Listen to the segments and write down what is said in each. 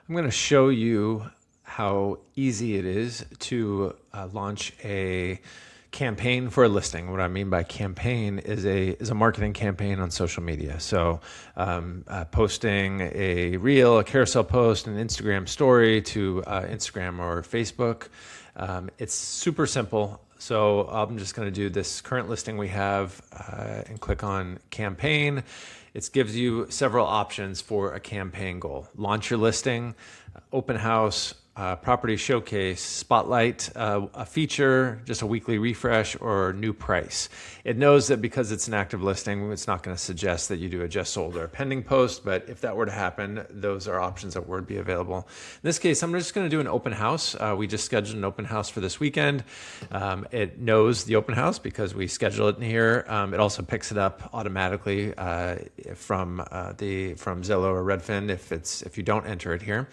I'm going to show you how easy it is to launch a campaign for a listing. What I mean by campaign is a marketing campaign on social media. So posting a reel, a carousel post, an Instagram story to Instagram or Facebook. It's super simple. So I'm just going to do this current listing we have and click on campaign. It gives you several options for a campaign goal. Launch your listing, open house, property showcase, spotlight, a feature, just a weekly refresh, or new price. It knows that because it's an active listing, it's not going to suggest that you do a just sold or a pending post, but if that were to happen, those are options that would be available. In this case, I'm just going to do an open house. We just scheduled an open house for this weekend. It knows the open house because we schedule it in here. It also picks it up automatically from Zillow or Redfin if you don't enter it here.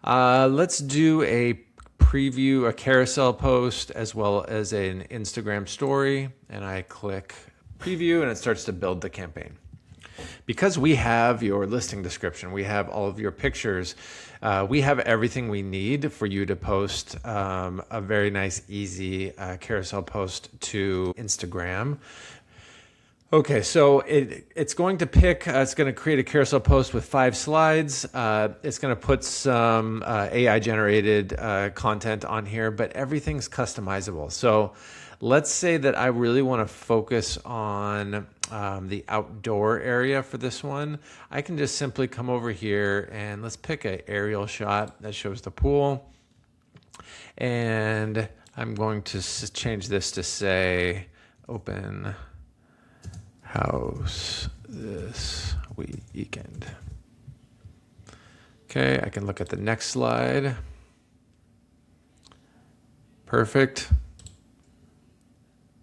Let's do a preview, a carousel post, as well as an Instagram story. And I click preview and it starts to build the campaign. Because we have your listing description, we have all of your pictures, we have everything we need for you to post a very nice, easy carousel post to Instagram. Okay, so it's going to pick, it's going to create a carousel post with 5 slides. It's going to put some AI generated content on here, but everything's customizable. So let's say that I really want to focus on the outdoor area for this one. I can just simply come over here and let's pick an aerial shot that shows the pool. And I'm going to change this to say open house this weekend. Okay, I can look at the next slide. Perfect.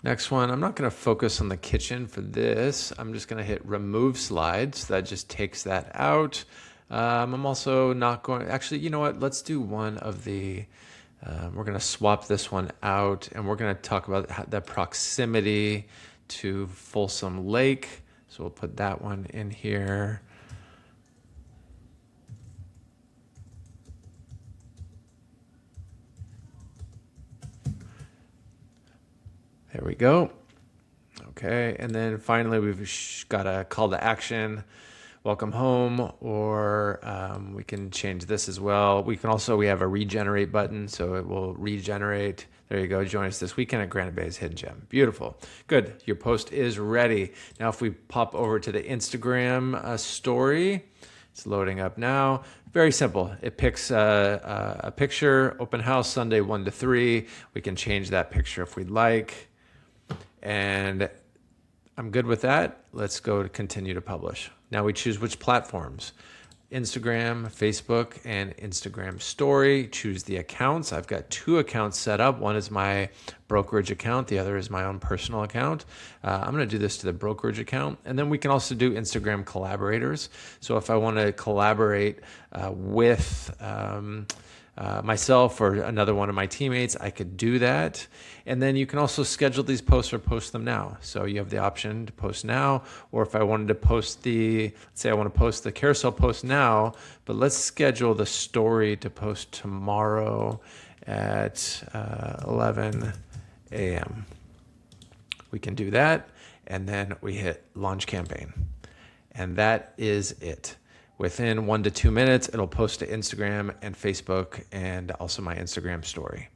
Next one, I'm not going to focus on the kitchen for this. I'm just going to hit remove slides. That just takes that out. I'm also not going, actually, you know what? Let's do one of the, we're going to swap this one out and we're going to talk about the proximity to Folsom Lake. So we'll put that one in here. There we go. Okay, and then finally we've got a call to action, welcome home, or we can change this as well. We have a regenerate button, so it will regenerate. There you go. Join us this weekend at Granite Bay's Hidden Gem. Beautiful. Good. Your post is ready. Now, if we pop over to the Instagram story, it's loading up now. Very simple. It picks a picture, open house Sunday 1 to 3. We can change that picture if we'd like. And I'm good with that. Let's go to continue to publish. Now we choose which platforms. Instagram, Facebook, and Instagram story. Choose the accounts. I've got 2 accounts set up. One is my brokerage account. The other is my own personal account. I'm going to do this to the brokerage account. And then we can also do Instagram collaborators. So if I want to collaborate with myself or another one of my teammates, I could do that. And then you can also schedule these posts or post them now. So you have the option to post now, or if I wanted to post let's say I want to post the carousel post now, but let's schedule the story to post tomorrow at 11 a.m. We can do that. And then we hit launch campaign. And that is it. Within 1 to 2 minutes, it'll post to Instagram and Facebook and also my Instagram story.